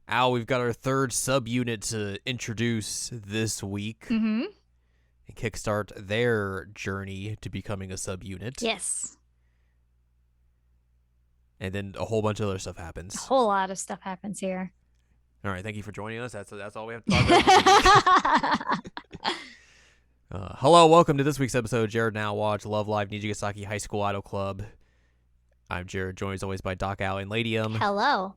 Al, we've got our third subunit to introduce this week Mm-hmm. and kickstart their journey to becoming a subunit. Yes. And then a whole bunch of other stuff A happens. whole lot of stuff happens here. All right, thank you for joining us. That's all we have to talk about this week. Hello, welcome to this week's episode. Jared Now Watch Love Live Nijigasaki High School Idol Club. I'm Jared, joined as always by Doc Al and Ladium. Hello.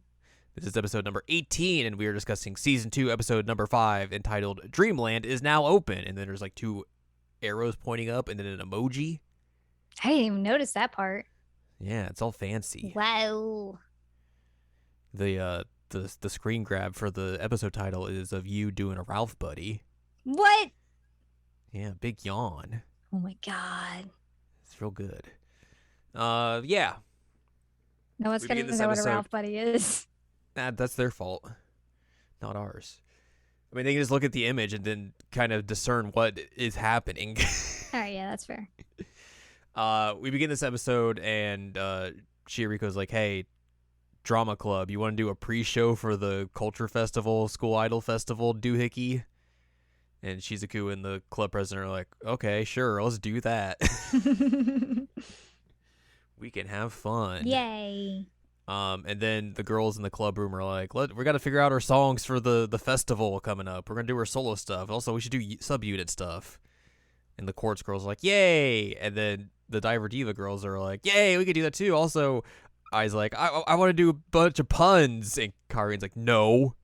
This is episode number 18, and we are discussing season 2, episode number 5, entitled Dreamland is Now Open. And then there's like two arrows pointing up and then an emoji. I didn't even notice that part. Yeah, it's all fancy. Wow. The screen grab for the episode title is of you doing a Ralph buddy. What? Yeah, big yawn. Oh my god. It's real good. Yeah. No one's gonna know what a Ralph Buddy is. That's their fault, not ours. I mean, they can just look at the image and then kind of discern what is happening. Alright, yeah, that's fair. We begin this episode, and Shioriko's like, hey, drama club, you want to do a pre-show for the culture festival, school idol festival doohickey? And Shizuku and the club president are like, okay, sure, let's do that. We can have fun. Yay. And then the girls in the club room are like, we got to figure out our songs for the festival coming up. We're going to do our solo stuff. Also, we should do subunit stuff. And the quartz girls are like, yay. And then the Diver Diva girls are like, yay, we could do that too. Also, I's like, I want to do a bunch of puns. And Karian's like, no.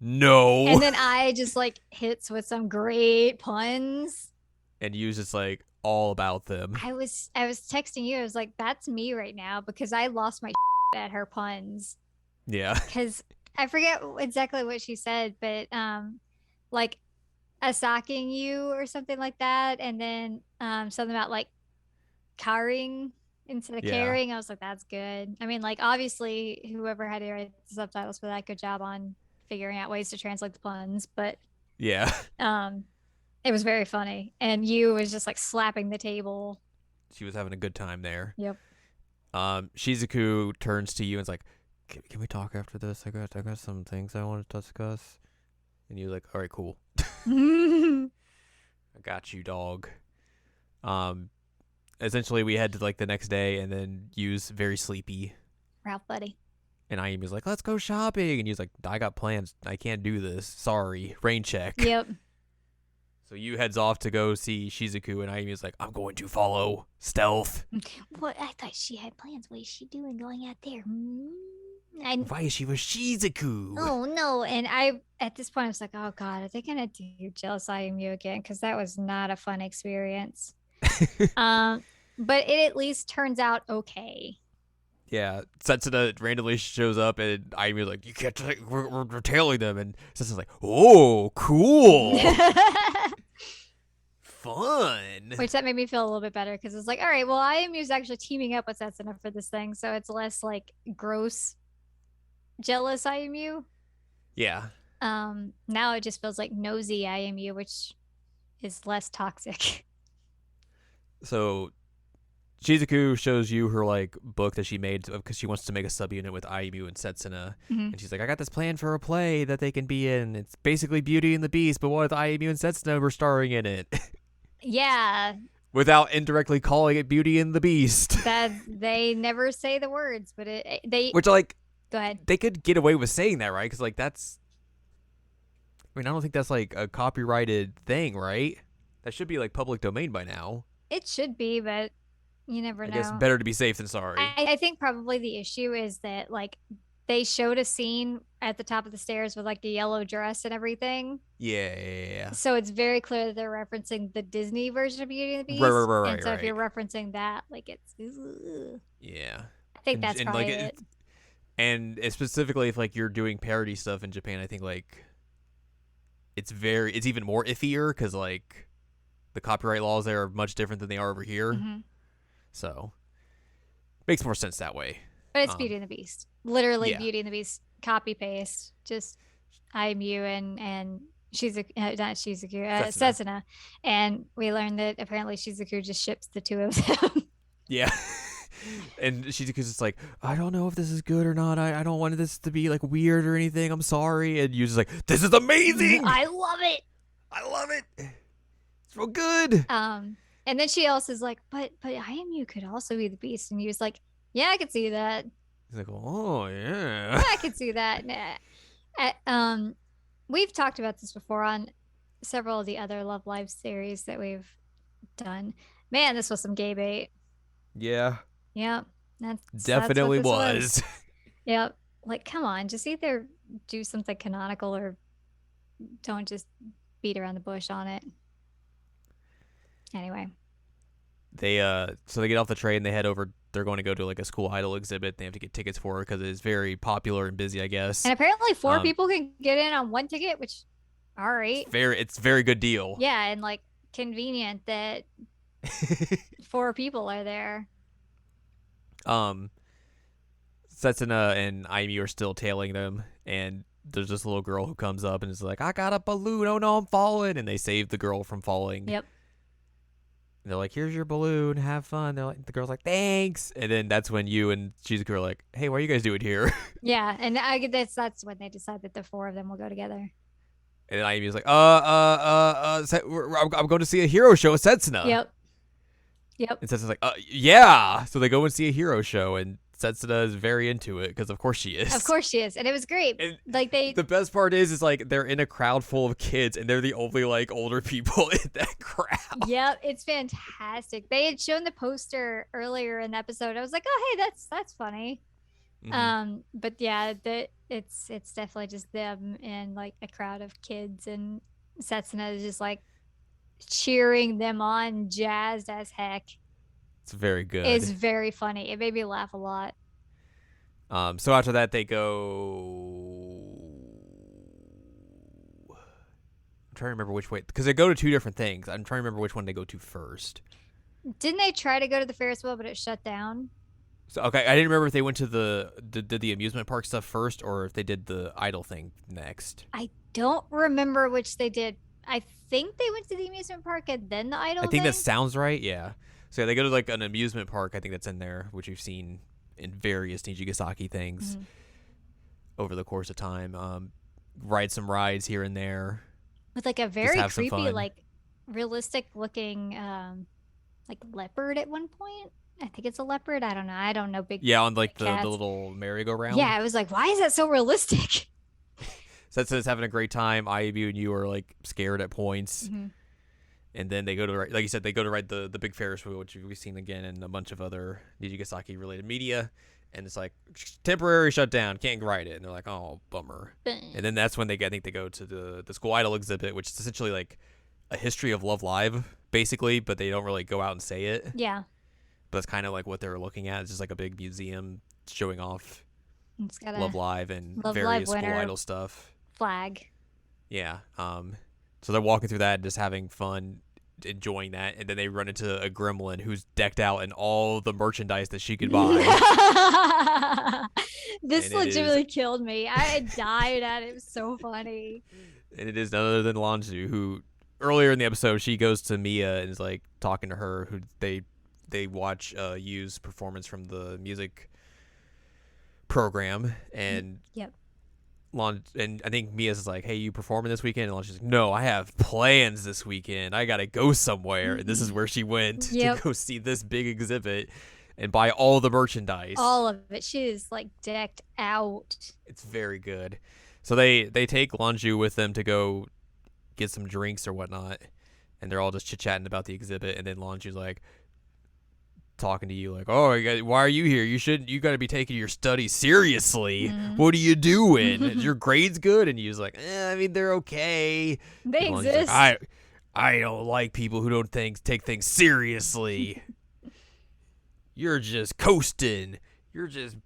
And then I just like hits with some great puns. And Yu's just like all about them. I was texting you. I was like, that's me right now because I lost my at her puns. Yeah. Because I forget exactly what she said, but like assaking you or something like that, and then something about like carrying instead of carrying. I was like, that's good. I mean, like obviously whoever had to write the subtitles for that, good job on figuring out ways to translate the puns, but yeah. It was very funny, and you was just like slapping the table. She was having a good time there. Yep. Shizuku turns to you and is like, can we talk after this? I got some things I want to discuss. And you're like, all right, cool. I got you, dog. Essentially, we head to like the next day, and then Yu's very sleepy. Ralph buddy. And Ayumi's like, let's go shopping. And Yu's like, I got plans. I can't do this. Sorry. Rain check. Yep. So Yu heads off to go see Shizuku, and Ayumi's like, I'm going to follow. Stealth. What? I thought she had plans. What is she doing going out there? Why is she with Shizuku? Oh, no. And I, at this point, I was like, oh, God, are they going to do Jealous Ayumi again? Because that was not a fun experience. But it at least turns out okay. Yeah, Setsuna randomly shows up, and Ayumi's like, you can't we're tailing them. And Setsuna's like, oh, cool. Fun. Which that made me feel a little bit better because it's like, all right, well, Ayumi's actually teaming up with Setsuna for this thing, so it's less like gross, jealous Ayumi. Yeah. Now it just feels like nosy Ayumi, which is less toxic. So Shizuku shows you her like book that she made because she wants to make a subunit with Ayumi and Setsuna. Mm-hmm. And she's like, I got this plan for a play that they can be in. It's basically Beauty and the Beast, but what if Ayumi and Setsuna were starring in it? Yeah. Without indirectly calling it Beauty and the Beast. That they never say the words, but they. Which like, go ahead. They could get away with saying that, right? Because like that's. I mean, I don't think that's like a copyrighted thing, right? That should be like public domain by now. It should be, but you never know. I guess better to be safe than sorry. I think probably the issue is that like they showed a scene at the top of the stairs with like the yellow dress and everything. Yeah. So it's very clear that they're referencing the Disney version of Beauty and the Beast. Right. And so if you're referencing that, like it's. Yeah. I think that's probably like, it. And specifically if like you're doing parody stuff in Japan, I think like it's even more iffier because like the copyright laws there are much different than they are over here. Mm-hmm. So makes more sense that way. But it's Beauty and the Beast. Literally yeah. Beauty and the Beast copy paste. Just IMU and Shizuku, not Shizuku, Setsuna. And we learned that apparently Shizuku just ships the two of them. Yeah. And she's just like, I don't know if this is good or not. I don't want this to be like weird or anything. I'm sorry. And Yu's like, this is amazing. I love it. I love it. It's real good. And then she also is like, but IMU could also be the beast. And he was like, yeah, I could see that. He's like, oh yeah. Yeah, I could see that. We've talked about this before on several of the other Love Live series that we've done. Man, this was some gay bait. Yeah. Yep. Definitely that's what was. Yep. Like, come on, just either do something canonical or don't just beat around the bush on it. Anyway. So they get off the train, they head over. They're going to go to like a school idol exhibit. They have to get tickets for it because it is very popular and busy, I guess. And apparently 4 people can get in on 1 ticket, which, all right. It's a very good deal. Yeah, and like convenient that 4 people are there. Setsuna and Aimi are still tailing them, and there's this little girl who comes up and is like, I got a balloon. Oh no, I'm falling. And they save the girl from falling. Yep. And they're like, here's your balloon. Have fun. The girl's like, thanks. And then that's when you and Shizuku are like, hey, what are you guys doing here? Yeah, and that's when they decide that the 4 of them will go together. And then Ayumi's like, I'm going to see a hero show with Setsuna. Yep. And Setsuna's like, yeah. So they go and see a hero show, and Setsuna is very into it because of course she is. Of course she is, and it was great. And like the best part is like they're in a crowd full of kids, and they're the only like older people in that crowd. Yep, it's fantastic. They had shown the poster earlier in the episode. I was like, oh hey, that's funny. Mm-hmm. But yeah, it's definitely just them and like a crowd of kids, and Setsuna is just like cheering them on, jazzed as heck. It's very good. It's very funny. It made me laugh a lot. So after that, they go. I'm trying to remember which way, because they go to 2 different things. I'm trying to remember which one they go to first. Didn't they try to go to the Ferris wheel, but it shut down? So okay, I didn't remember if they went to did the amusement park stuff first, or if they did the idol thing next. I don't remember which they did. I think they went to the amusement park and then the idol. I think that sounds right. Yeah. So yeah, they go to like an amusement park. I think that's in there, which you've seen in various Nijigasaki things over the course of time. Ride some rides here and there. With like a very creepy, like realistic looking, like leopard at one point. I think it's a leopard. I don't know. I don't know big. Yeah, on like the little merry-go-round. Yeah, I was like, why is that so realistic? Setsuna's having a great time. Aibu and you are like scared at points. Mm-hmm. And then they go to, like you said, they go to ride the big Ferris wheel, which we've seen again in a bunch of other Nijigasaki related media. And it's like temporary shutdown, can't ride it. And they're like, oh, bummer. And then that's when I think they go to the school idol exhibit, which is essentially like a history of Love Live, basically, but they don't really go out and say it. Yeah. But it's kind of like what they're looking at. It's just like a big museum showing off it's got Love Live and Love various Live school idol stuff. Flag. Yeah. So they're walking through that and just having fun, enjoying that, and then they run into a gremlin who's decked out in all the merchandise that she could buy. This legitimately killed me. I died at it. It was so funny. And it is none other than Lanju, who earlier in the episode she goes to Mia and is like talking to her, who they watch Yu's performance from the music program, and yep. And I think Mia's like, hey, you performing this weekend? And she's like, no, I have plans this weekend. I gotta go somewhere. And this is where she went to go see this big exhibit and buy all the merchandise. All of it. She is like decked out. It's very good. So they take Lanju with them to go get some drinks or whatnot, and they're all just chit-chatting about the exhibit, and then Lanju's like talking to you like, oh, why are you here? You got to be taking your studies seriously. What are you doing? Is your grades good? And you's like, I mean, they're okay. They exist. Like, I don't like people who don't take things seriously. You're just coasting. You're just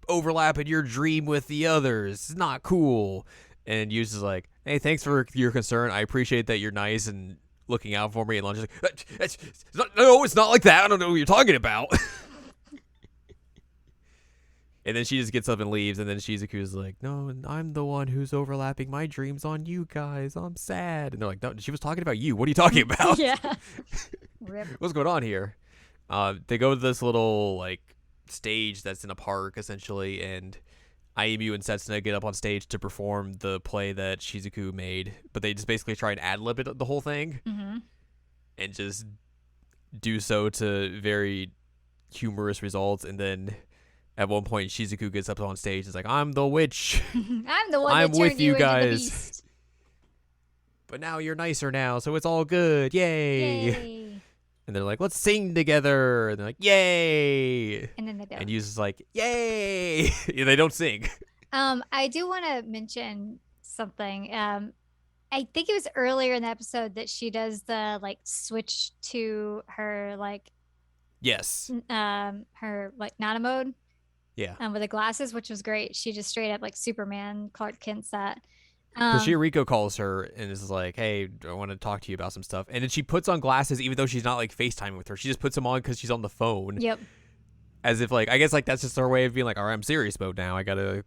overlapping your dream with the others. It's not cool. And Yu's is like, hey, thanks for your concern. I appreciate that you're nice and looking out for me. And Lanju's like, it's not like that. I don't know what you're talking about. And then she just gets up and leaves. And then Shizuku's like, no, I'm the one who's overlapping my dreams on you guys. I'm sad. And they're like, no, she was talking about you. What are you talking about? Yeah. What's going on here? They go to this little like stage that's in a park essentially, and Ayumu and Setsuna get up on stage to perform the play that Shizuku made, but they just basically try and ad lib it the whole thing Mm-hmm. and just do so to very humorous results. And then at one point, Shizuku gets up on stage and is like, "I'm the witch. I'm the one I'm that with turned you you into the guys. beast. But now you're nicer now, so it's all good. Yay!" Yay! And they're like, "Let's sing together." And they're like, "Yay!" And then they And don't. Yu's is like, "Yay!" Yeah, they don't sing. I do want to mention something. I think it was earlier in the episode that she does the like switch to her like Yes. her like Nana mode Yeah. with the glasses, which was great. She just straight up like Superman Clark Kent's that. Because Um, Shiriko calls her and is like, "Hey, I want to talk to you about some stuff." And then she puts on glasses, even though she's not like FaceTiming with her. She just puts them on because she's on the phone, yep. as if like I guess like that's just her way of being like, "All right, I'm serious mode now. I gotta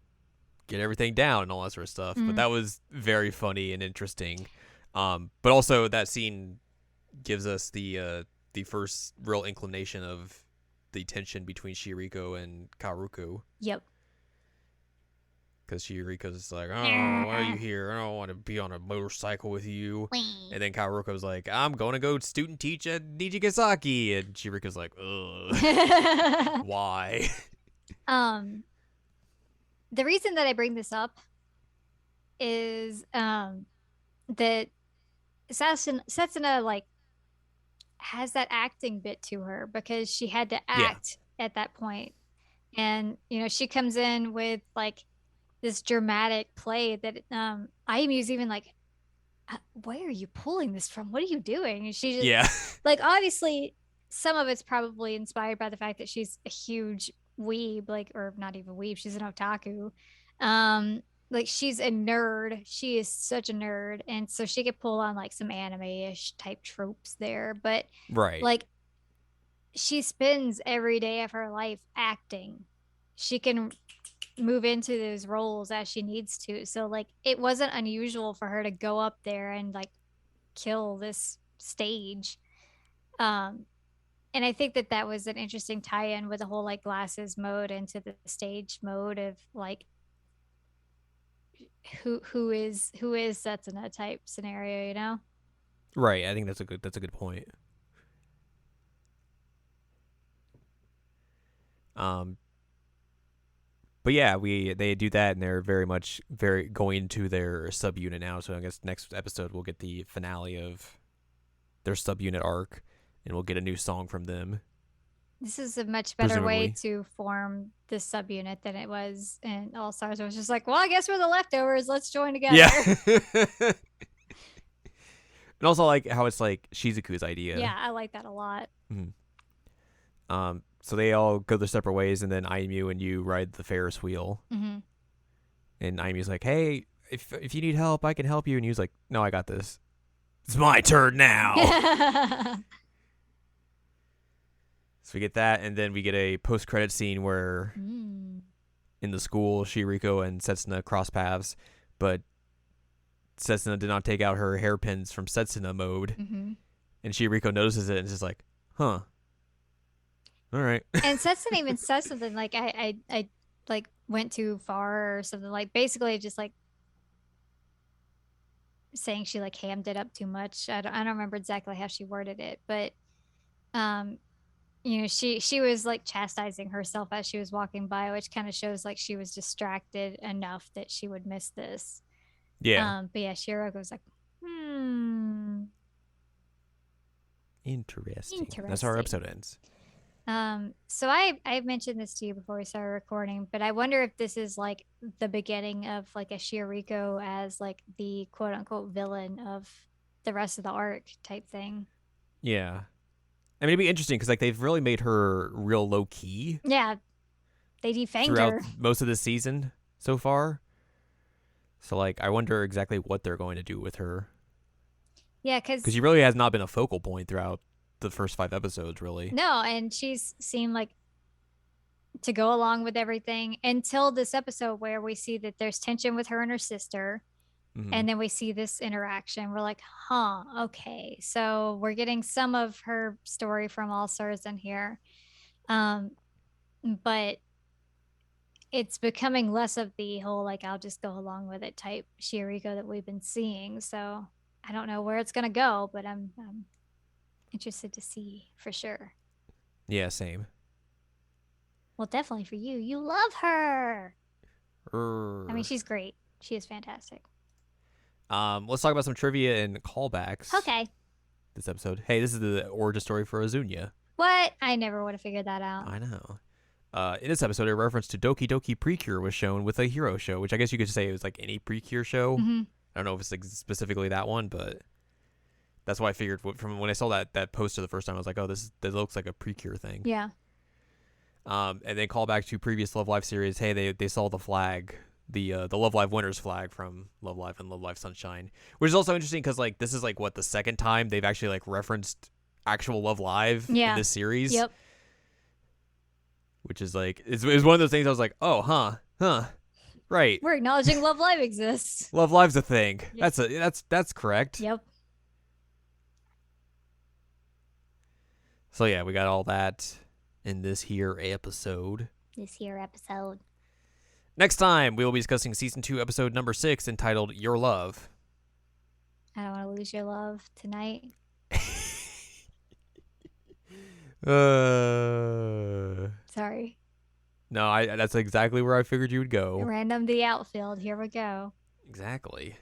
get everything down and all that sort of stuff." But that was very funny and interesting. But also that scene gives us the first real inclination of the tension between Shiriko and Karuko. Yep. Because Shiriko's like, "Oh, why are you here? I don't want to be on a motorcycle with you." And then Karuko's like, "I'm going to go student teach at Nijigasaki." And Shiriko's like, "Ugh, why?" um, the reason that I bring this up is that Setsuna like has that acting bit to her because she had to Yeah. act at that point. And she comes in with like this dramatic play that Ayumi's even like, where are you pulling this from? What are you doing? And she just Yeah. like obviously some of it's probably inspired by the fact that she's a huge weeb, like, or not even weeb, she's an otaku. Like she's a nerd. She is such a nerd. And so she could pull on like some anime-ish type tropes there. But Right. like she spends every day of her life acting. She can move into those roles as she needs to. So like it wasn't unusual for her to go up there and like kill this stage. Um and I think that that was an interesting tie-in with the whole like glasses mode into the stage mode of like who is Setsuna type scenario, you know? Right. I think that's a good point. Um, but yeah, they do that, and they're very going into their subunit now. So I guess next episode we'll get the finale of their subunit arc, and we'll get a new song from them. This is a much better way Presumably. to form this subunit than it was in All Stars. It was just like, well, I guess we're the leftovers. Let's join together. Yeah. And also like how it's like Shizuku's idea. Yeah, I like that a lot. Mm-hmm. So they all go their separate ways, and then Ayumu and you ride the Ferris wheel. Mm-hmm. And Ayumi's like, "Hey, if you need help, I can help you." And he's like, "No, I got this. It's my turn now." So we get that, and then we get a post-credit scene where in the school, Shiriko and Setsuna cross paths, but Setsuna did not take out her hairpins from Setsuna mode, and Shiriko notices it and is just like, "Huh, all right." And Setsuna even says something like, I like went too far or something, like basically just like saying she like hammed it up too much. I don't remember exactly how she worded it, but um she was like chastising herself as she was walking by, which kind of shows like she was distracted enough that she would miss this. Yeah. But yeah, Shiro goes like, Interesting. That's interesting. how our episode ends. So I mentioned this to you before we started recording, but I wonder if this is like the beginning of like a Shiriko as like the quote unquote villain of the rest of the arc type thing. Yeah. I mean, it'd be interesting because like they've really made her real low key. Yeah, they defanged throughout her most of the season so far. So like, I wonder exactly what they're going to do with her. Yeah, because she really has not been a focal point throughout the first 5 episodes, really. No, and she's seemed like to go along with everything until this episode where we see that there's tension with her and her sister. And then we see this interaction. We're like, huh, okay. So we're getting some of her story from All Stars in here. but it's becoming less of the whole like I'll just go along with it type Shiriko that we've been seeing. So I don't know where it's gonna go, but I'm interested to see for sure. Yeah, same. Well, definitely for you. You love her. I mean, Urgh. she's great. She is fantastic. Let's talk about some trivia and callbacks Okay. this episode. Hey, this is the origin story for Azunia. What? I never would have figured that out. I know. In this episode, a reference to Doki Doki Precure was shown with a hero show, which I guess you could say it was like any Precure show. Mm-hmm. I don't know if it's like specifically that one, but that's why I figured from when I saw that poster the first time, I was like, oh, this looks like a Precure thing. Yeah. And then call back to previous Love Live series. Hey, they saw the flag, the Love Live winners flag from Love Live and Love Live Sunshine, which is also interesting because like this is like what the second time they've actually like referenced actual Love Live in this series. Yep. Which is like it's one of those things I was like, oh, huh, right. We're acknowledging Love Live exists. Love Live's a thing. Yep. That's correct. Yep. So yeah, we got all that in this here episode. Next time, we will be discussing season 2, episode number 6, entitled Your Love. I don't want to lose your love tonight. Sorry. No, that's exactly where I figured you would go. Random the outfield. Here we go. Exactly.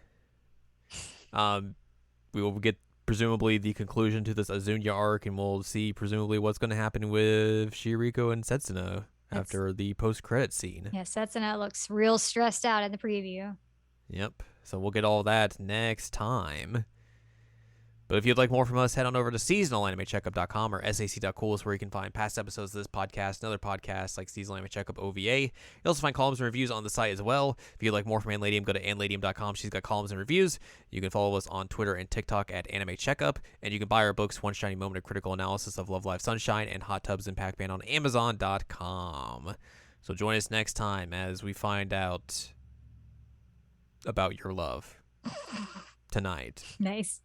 We will get presumably the conclusion to this Azunia arc, and we'll see presumably what's going to happen with Shiriko and Setsuna after the post-credit scene. Yeah, Setsuna looks real stressed out in the preview. Yep. So we'll get all that next time. But if you'd like more from us, head on over to seasonalanimecheckup.com or sac.cool is where you can find past episodes of this podcast and other podcasts like Seasonal Anime Checkup OVA. You'll also find columns and reviews on the site as well. If you'd like more from Anladium, go to anladium.com. She's got columns and reviews. You can follow us on Twitter and TikTok at Anime Checkup. And you can buy our books, One Shiny Moment, A Critical Analysis of Love Live Sunshine, and Hot Tubs and Pac-Man on Amazon.com. So join us next time as we find out about your love tonight. Nice.